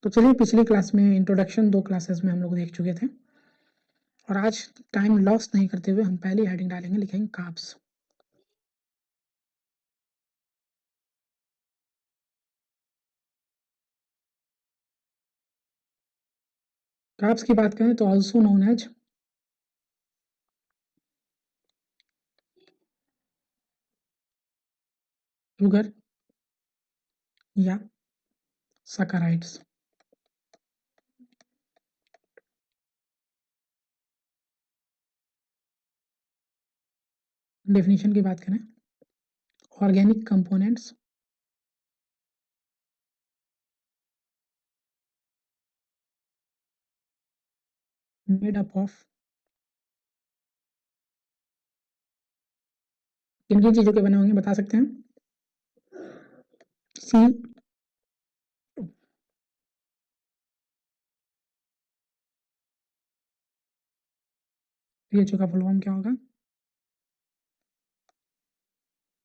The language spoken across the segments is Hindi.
तो चलिए, पिछली क्लास में इंट्रोडक्शन 2 क्लासेस में हम लोग देख चुके थे और आज टाइम लॉस नहीं करते हुए हम पहली हेडिंग डालेंगे, लिखेंगे कार्ब्स। कार्ब्स की बात करें तो ऑल्सो नोन एज शुगर या सैकराइड्स। डेफिनेशन की बात करें, organic components made up of kin किन चीजों के बने होंगे बता सकते हैं? सी पीएचओ का फुल फॉर्म क्या होगा?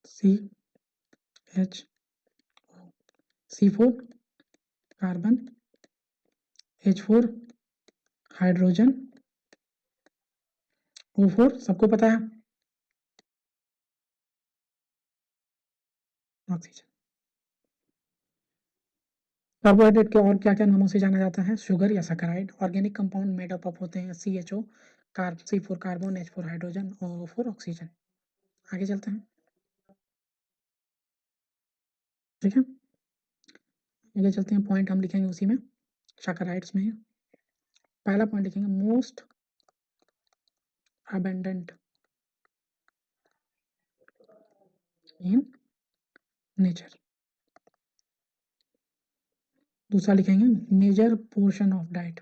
C H C4 carbon, H4 hydrogen, O4 सबको पता है ऑक्सीजन। कार्बोहाइड्रेट के और क्या क्या नामों से जाना जाता है? शुगर या saccharide. Organic compound made up होते हैं CHO C4 carbon, H4 hydrogen और O4 ऑक्सीजन। आगे चलते हैं, ठीक है। आगे चलते हैं, पॉइंट हम लिखेंगे उसी में, सैकराइड्स में ही। पहला पॉइंट लिखेंगे मोस्ट अबेंडेंट इन नेचर। दूसरा लिखेंगे मेजर पोर्शन ऑफ डाइट।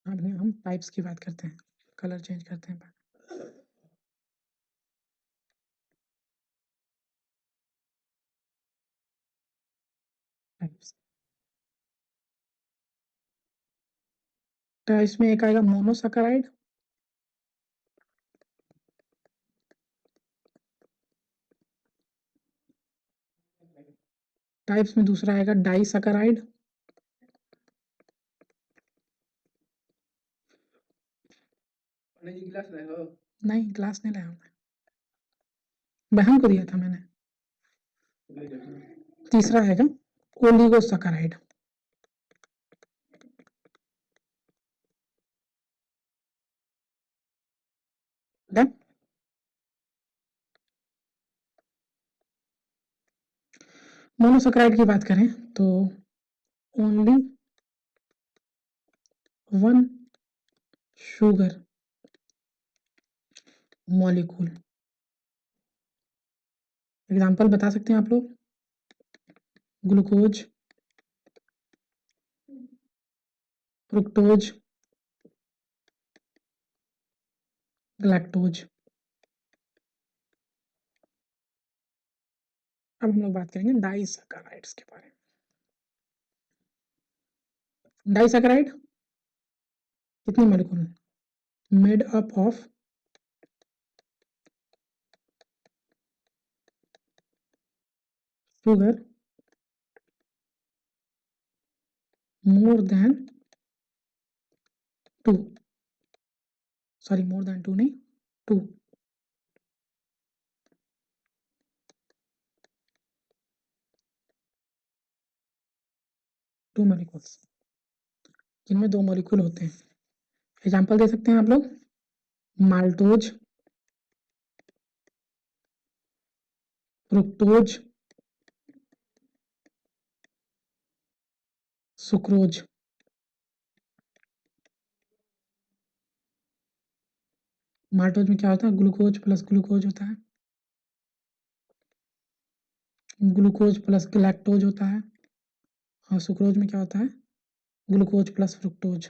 अब हम टाइप्स की बात करते हैं, कलर चेंज करते हैं। टाइप्स टाइप्स में एक आएगा मोनोसैकराइड, टाइप्स में दूसरा आएगा डाइसैकराइड, नहीं ग्लास नहीं लाया मैं, बहन को दिया था मैंने। तीसरा आएगा ओलिगोसैकराइड। डन। मोनोसैकराइड की बात करें तो only one sugar molecule. Example बता सकते हैं आप लोग? Glucose, fructose, lactose. अब हम लोग बात करेंगे डाइसैकराइड्स के बारे में। डाइसैकराइड कितनी molecule? Made up of sugar more than 2, sorry more than 2 नहीं, 2। 2 मॉलिक्यूल्स, जिनमें 2 मॉलिक्यूल होते हैं। एग्जांपल दे सकते हैं आप लोग? Maltose, fructose, sucrose. माल्टोज में क्या होता है? ग्लूकोज प्लस ग्लूकोज होता है, ग्लूकोज प्लस लैक्टोज होता है, और सुक्रोज में क्या होता है? Glucose plus fructose.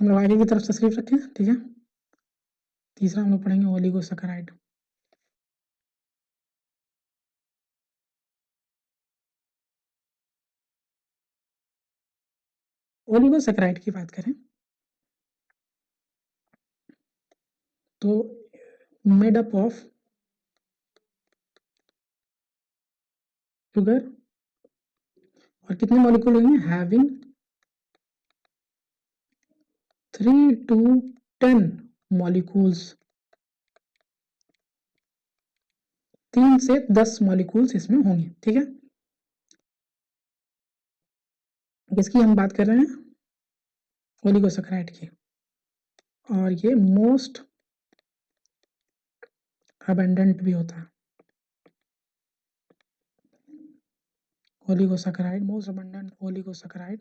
हम लोग आगे की तरफ तशरीफ रखें, ठीक है। तीसरा हम लोग पढ़ेंगे ओलिगोसैकराइड। ओलिगोसैकेराइड की बात करें तो मेड अप ऑफ शुगर और कितने मॉलिक्यूल होंगे, हैविंग 3 to 10 मॉलिक्यूल्स, 3 से 10 मॉलिक्यूल्स इसमें होंगे। ठीक है, किसकी हम बात कर रहे हैं, ओलिगोसैकेराइड की, और ये मोस्ट अबंडेंट भी होता है। Oligosaccharide, most abundant oligosaccharide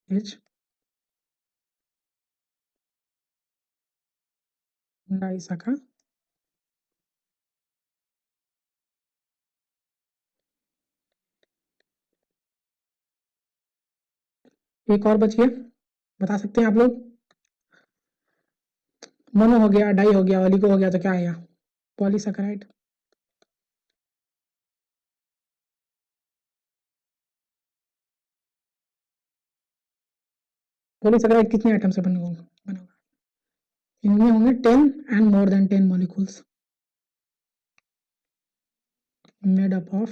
is disaccharide एक और बच गया, बता सकते हैं आप लोग, मोनो हो गया, डाई हो गया, ओलिगो हो गया, तो क्या आया, पॉलीसैकेराइड। पॉलीसैकेराइड कितने आइटम से बना होगा, इनमें होंगे 10 and more than 10 molecules made up of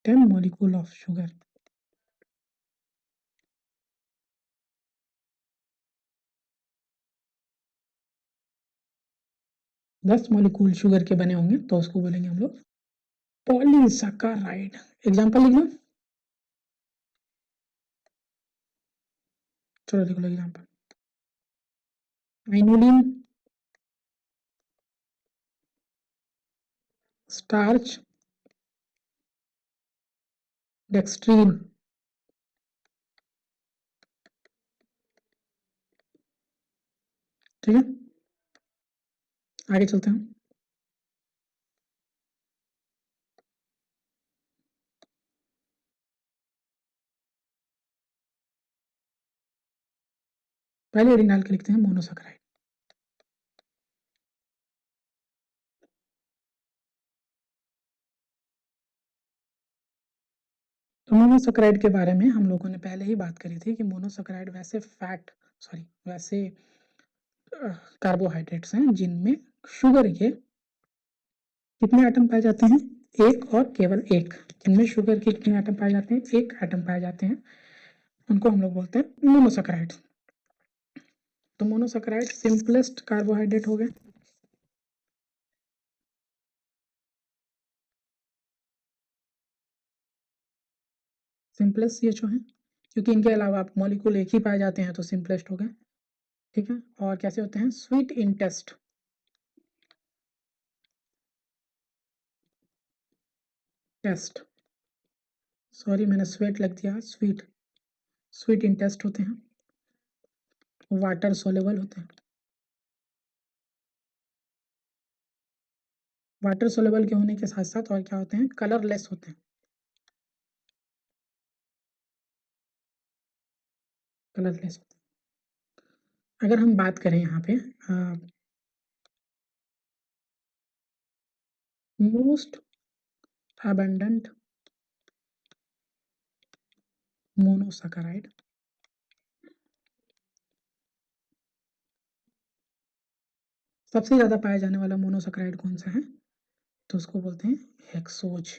10 molecule of sugar. दस मॉलिक्यूल शुगर के बने होंगे तो उसको बोलेंगे हम लोग पॉलीसैकेराइड। एग्जांपल लिख लो, चलो लिख लो एग्जांपल, आइनोलिन, स्टार्च, डेक्सट्रीन। ठीक है, आगे चलते हैं। पहले हेडिंग डाल के लिखते हैं मोनोसैकेराइड। तो मोनोसैकेराइड के बारे में हम लोगों ने पहले ही बात करी थी कि मोनोसैकेराइड वैसे वैसे कार्बोहाइड्रेट्स हैं जिनमें शुगर के कितने आइटम पाए जाते हैं, एक और केवल एक। जिनमें शुगर के कितने आइटम पाए जाते हैं, एक आइटम पाए जाते हैं, उनको हम लोग बोलते हैं मोनोसैकेराइड। तो मोनोसैकेराइड सिंपलेस्ट कार्बोहाइड्रेट हो गए, सिंपलेस्ट CHO है, क्योंकि इनके अलावा मॉलिक्यूल एक ही पाए जाते हैं तो सिंपलेस्ट हो गए। ठीक है, और कैसे होते हैं, स्वीट इन टेस्ट, सॉरी मैंने स्वेट लग दिया, स्वीट इन टेस्ट होते हैं, वाटर सोलेबल होते हैं। वाटर सोलेबल के होने के साथ साथ और क्या होते हैं, कलरलेस होते हैं, कलरलेस होते हैं। अगर हम बात करें यहाँ पे मोस्ट अबंडेंट मोनोसैकेराइड, सबसे ज्यादा पाया जाने वाला मोनोसैकेराइड कौन सा है, तो उसको बोलते हैं हेक्सोज।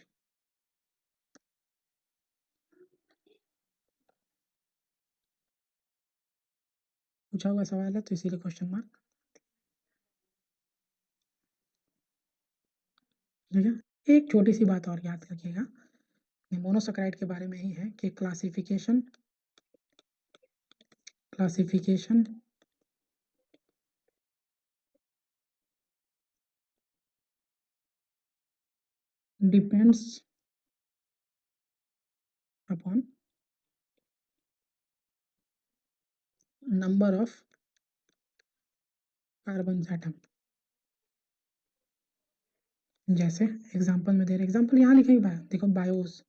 पूछा हुआ सवाल है तो इसीलिए क्वेश्चन मार्क। ठीक है, एक छोटी सी बात और याद रखिएगा, मोनोसैकेराइड के बारे में ही है कि classification depends upon number of carbon atom. जैसे एग्जांपल में दे रहे, एग्जांपल यहाँ लिखे ही देखो, बायोस।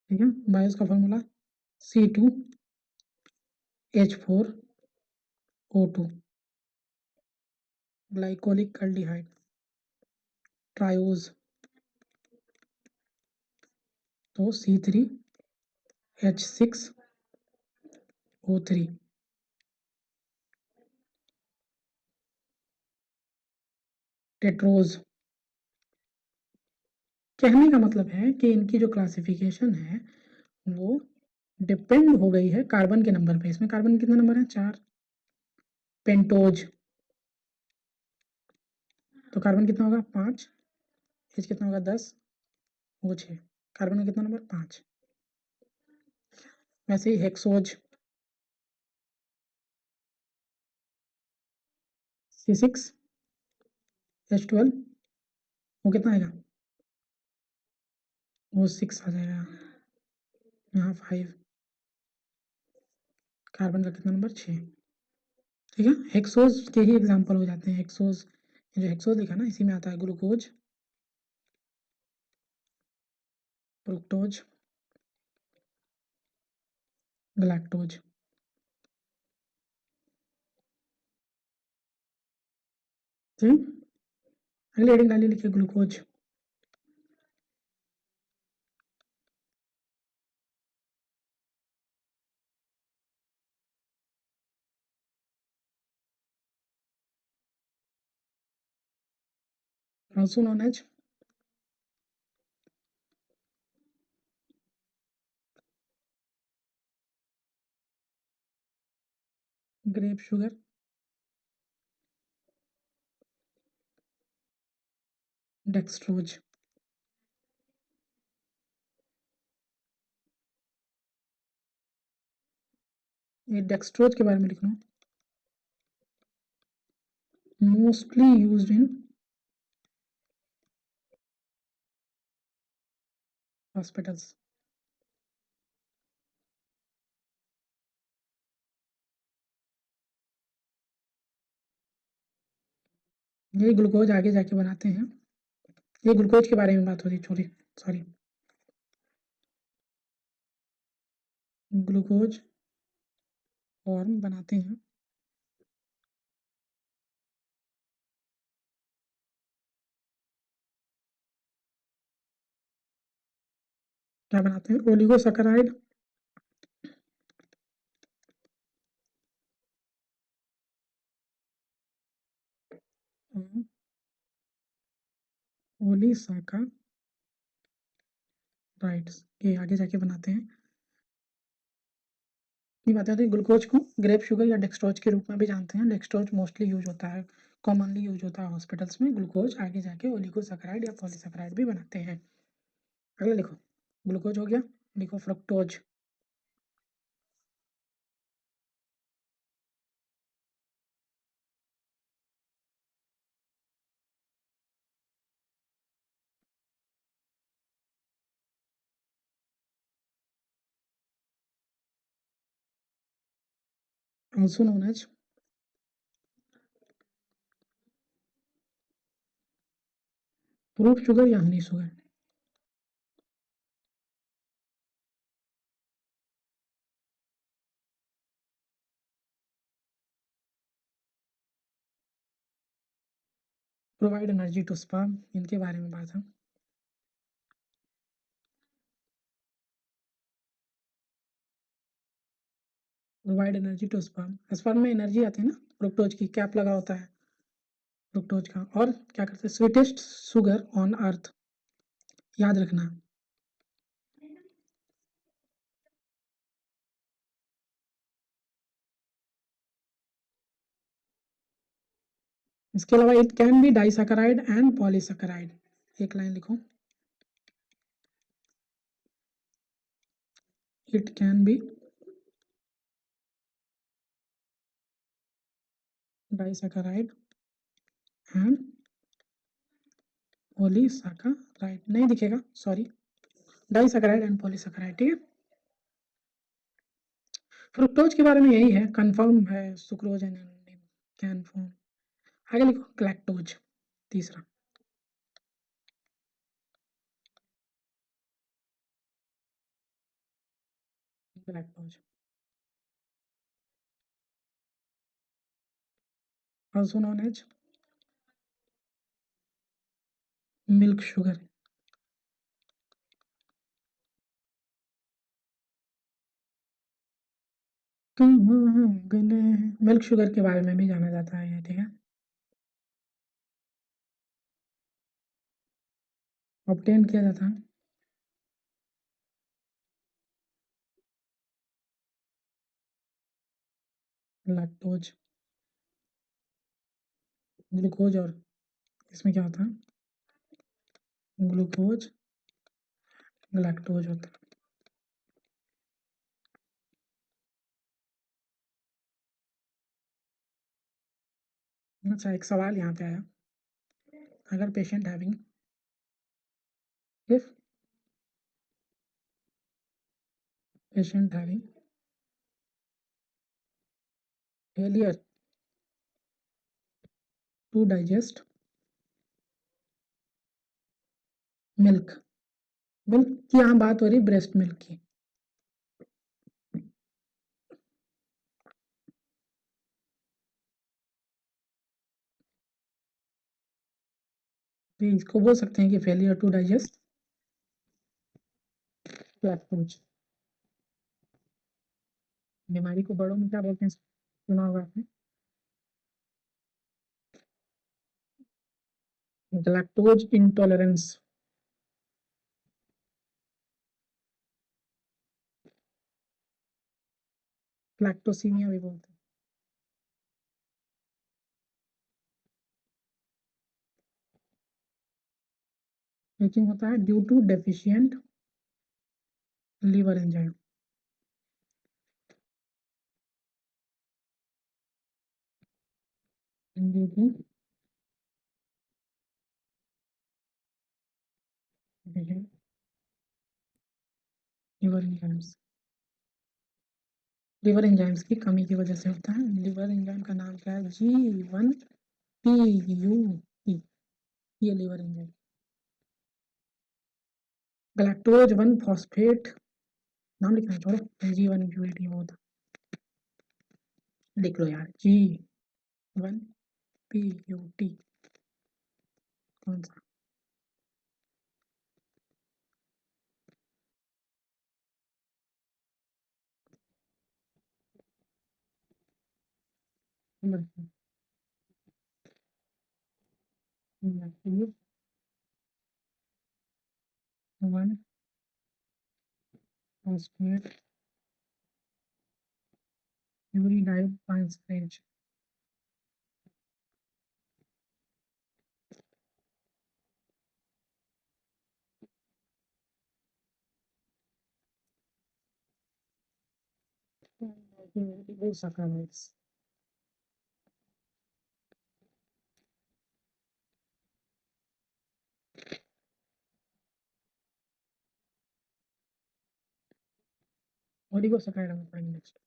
ठीक है, बायोस का formula C2H4 O2, glycolic aldehyde, triose तो C3H6O3, टेट्रोज। कहने का मतलब है कि इनकी जो क्लासिफिकेशन है वो डिपेंड हो गई है कार्बन के नंबर पे। इसमें कार्बन कितने नंबर है? 4। पेंटोज तो कार्बन कितना होगा? 5। एच कितना होगा? 10। वो 6। कार्बन का कितना नंबर? 5। वैसे ही हेक्सोज C6H12 वो कितना आएगा? वो 6 आ जाएगा। यहाँ 5। कार्बन का कितना नंबर? 6। ठीक है, हेक्सोज के ही एग्जाम्पल हो जाते हैं। हेक्सोज, जो हेक्सोज लिखा ना, इसी में आता है ग्लूकोज, फ्रुक्टोज, गलैक्टोज। ठीक, अगली हेडिंग डालिए, लिखिए glucose. also known as grape sugar, dextrose. ये डेक्सट्रोज के बारे में लिखना, मोस्टली यूज्ड इन हॉस्पिटल्स। ये ग्लूकोज आगे जाके बनाते हैं। ये ग्लूकोज के बारे में बात हो रही, सॉरी सॉरी, ग्लूकोज फॉर्म बनाते हैं। क्या बनाते हैं? ओलिगोसैकेराइड, ओलिसाकाराइड्स, ये आगे जाके बनाते हैं। ये बात है, ग्लूकोज को ग्रेप शुगर या डेक्सट्रोज के रूप में भी जानते हैं। डेक्सट्रोज मोस्टली यूज होता है, कॉमनली यूज होता है हॉस्पिटल्स में। ग्लूकोज आगे जाके ओलिगोसैकेराइड या पॉलीसैकेराइड भी बनाते हैं। अगला लिखो, ग्लूकोज हो गया, लिखो fructose. also known as fruit sugar या honey sugar. Provide energy to sperm, इनके बारे में बात है। Provide energy to sperm, sperm में एनर्जी आती है ना, फ्रुक्टोज की कैप लगा होता है फ्रुक्टोज का। और क्या करते हैं? स्वीटेस्ट शुगर ऑन अर्थ, याद रखना। इसके अलावा it can B disaccharide and polysaccharide. एक लाइन लिखो, it can B disaccharide and polysaccharide, नहीं दिखेगा, सॉरी, डाइसैकेराइड एंड पॉलीसैकेराइड। ठीक है, फ्रुक्टोज के बारे में यही है, कंफर्म है, सुक्रोज एंड कैन फॉर्म। आगे लिखो ग्लैक्टोज, तीसरा। Galactose also known as milk sugar। Milk sugar के बारे में भी जाना जाता है ये, ठीक है। ऑब्टेन किया जाता है लैक्टोज, ग्लूकोज, और इसमें क्या होता है, ग्लूकोज, लैक्टोज होता है। अच्छा, एक सवाल यहाँ पे आया, अगर patient having if patient having failure to digest milk, milk की यहाँ बात हो रही ब्रेस्ट मिल्क की, तो इसको बोल सकते हैं कि फेलियर टू डाइजेस्ट लैक्टोज। बीमारी को बड़ों में क्या बोलते हैं, सुना होगा आपने, लैक्टोज इंटॉलरेंस, लैक्टोसीमिया भी बोलते हैं। लेकिन होता है due to deficient liver enzyme, due to liver enzymes, liver enzymes की कमी की वजह से होता है। लिवर एंजाइम का नाम क्या है, G1PUT, ये लिवर एंजाइम। गैलेक्टोज 1 फॉस्फेट, नाम लिखना है, छोड़ो, G1PUT वो होता, लिख लो यार, G1PUT कौन सा, वन फॉस्फेट यूरिडाइल ट्रांसफरेज, सैकराइड्स। ओलिगोसैकराइड हम पढ़ेंगे नेक्स्ट,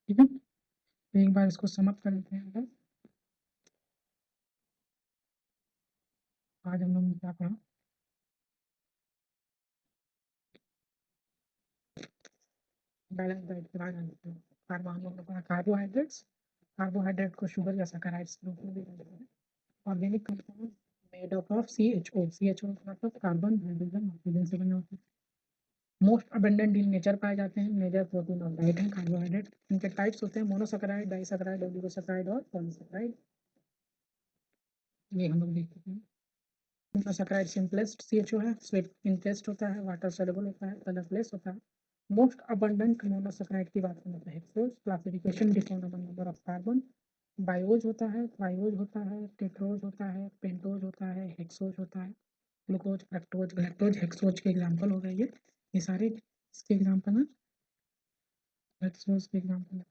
ठीक है। तो एक बार इसको समाप्त कर लेते हैं। आज हम लोग ने क्या पढ़ा, बैलेंस डाइट के बारे में। कार्बो हम लोग ने पढ़ा कार्बोहाइड्रेट्स, कार्बोहाइड्रेट को शुगर या सैकराइड्स के रूप में भी जानते हैं। Organic compound made up of CHO, CHO का मतलब कार्बन, हाइड्रोजन, ऑक्सीजन से बने होते हैं। मोस्ट अबेंडेंट इन नेचर पाए जाते हैं, मेजर प्रोटीन और डाइट है कार्बोहाइड्रेट। इनके टाइप्स होते हैं मोनोसैकराइड, डाइसैकराइड, ओलिगोसैकराइड और पॉलीसैकराइड, ये हम लोग देख चुके हैं। मोनोसैकराइड सिंपलेस्ट CHO है, स्वीट इन टेस्ट होता है, वाटर सॉल्युबल होता है, कलरलेस होता है। मोस्ट अबंडेंट मोनोसैकराइड की बात करें तो hexose, classification depend on number of carbon, biose होता है, ट्राइओज होता है, टेट्रोज होता है, पेंटोज होता है, हेक्सोज होता है। ग्लूकोज, फ्रक्टोज, ग्लैक्टोज, हेक्सोज के एग्जाम्पल हो गए ये सारे इसके एग्जाम्पल हैं, हेक्सोज के एग्जाम्पल है।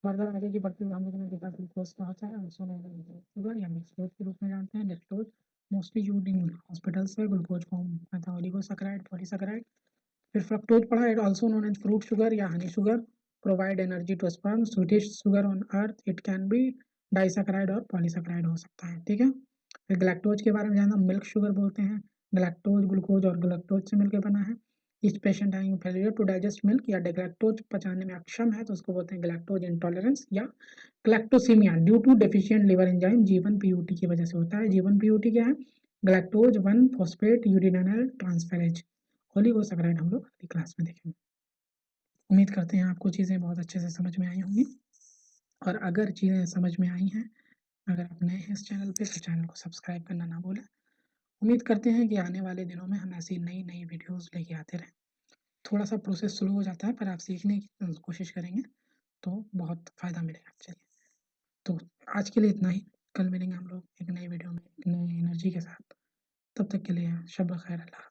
फर्दर आगे की बढ़ती हुई हम लोगों ने देखा ग्लूकोज का होता है शुगर या मिक्सोज के रूप में जानते हैं। Dextrose mostly used in hospitals है, ग्लूकोज को हम ओलिगोसैकराइड, पॉलीसैकराइड। फिर फ्रक्टोज पढ़ा, it also known as fruit sugar या honey sugar, provide energy to sperm, sweetest sugar on earth, it can be disaccharide और पॉलीसैकराइड हो सकता है, ठीक है। फिर ग्लैक्टोज के बारे में जानना, मिल्क शुगर बोलते हैं, गलैक्टोज ग्लूकोज और गलैक्टोज से मिलकर बना है। इस patient having failure to digest milk या गलैक्टोज पचाने में अक्षम है तो उसको बोलते हैं गलैक्टोज इंटॉलरेंस या galactosemia due to deficient liver enzyme G1 PUT की वजह से होता है। G1 PUT क्या है? गलैक्टोज 1 फॉस्फेट यूरिनल ट्रांसफेरेज ओलिगोसैकेराइड हम लोग अगली क्लास में देखेंगे। उम्मीद करते हैं आपको चीज़ें बहुत अच्छे से समझ में आई होंगी, और अगर चीज़ें समझ में आई हैं, अगर आप नए हैं इस चैनल पे तो चैनल को सब्सक्राइब करना ना भूलें। उम्मीद करते हैं कि आने वाले दिनों में हम ऐसी नई नई वीडियोस लेके आते रहें। थोड़ा सा प्रोसेस स्लो हो जाता है पर आप सीखने की कोशिश करेंगे तो बहुत फ़ायदा मिलेगा। चलिए, तो आज के लिए इतना ही। कल मिलेंगे हम लोग एक नई वीडियो में एक नई एनर्जी के साथ। तब तक के लिए शब ख़ैर, अल्लाह हाफ़िज़।